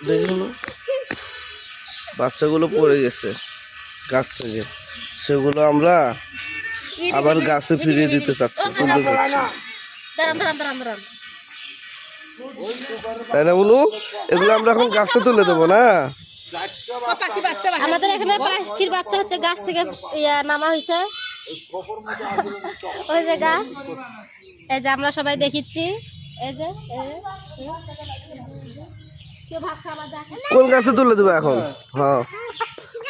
দেখুন বাচ্চাগুলো পড়ে গেছে গাছ থেকে, সেগুলো আমরা আবার গাছে ফিরিয়ে দিতে চাচ্ছি, তুলতে চাচ্ছি, তাই না বলু? এগুলো আমরা এখন গাছে তুলে দেবো না? আমাদের এখানে পাখির বাচ্চা হচ্ছে গাছ থেকে নামা হয়েছে, ওই যে গাছ, এই যে আমরা সবাই দেখিচ্ছি, এই যে কোন গাছে তুলে দিবা এখন? হ্যাঁ,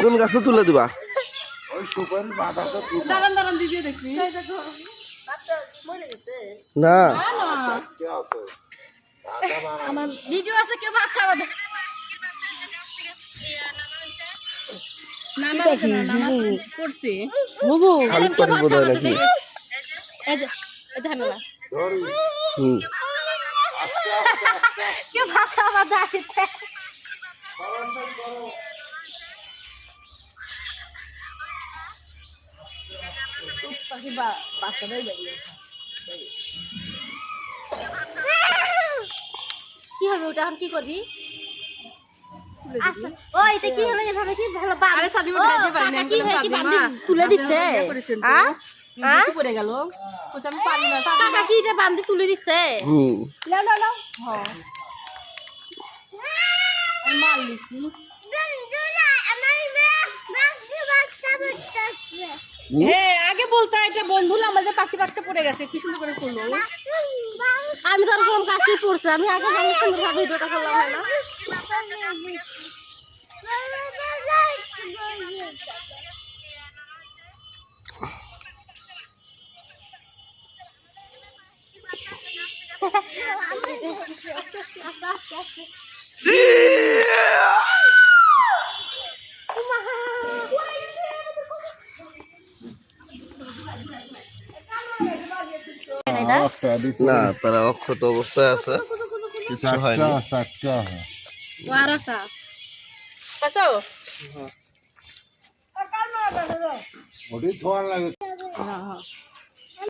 কোন গাছে তুলে দিবা? না আমার ভিডিও আছে, কেউ ভাত খাওয়া দেয় কেউ ভাত খাওয়া দেয় আসছে। কি হবে ওটা, এখন কি করবি? ও এটা কি হলো, এভাবে কি ভালো তুলে দিচ্ছে, পড়ে গেল কাকা, কি এটা বান্ধি তুলে দিচ্ছে। আগে বলতো এটা বন্ধু, আমাদের পাখি বাচ্চা পড়ে গেছে, কি সুন্দর করে করলো। আমি তো ওরকম কাছেই পড়ছে, আমি আগে সুন্দরভাবে ভিডিওটা করলাম, হয় না? না, তারা অক্ষত অবস্থায় আছে, কিছু হয়নি। ওটি ধোয়া লাগে।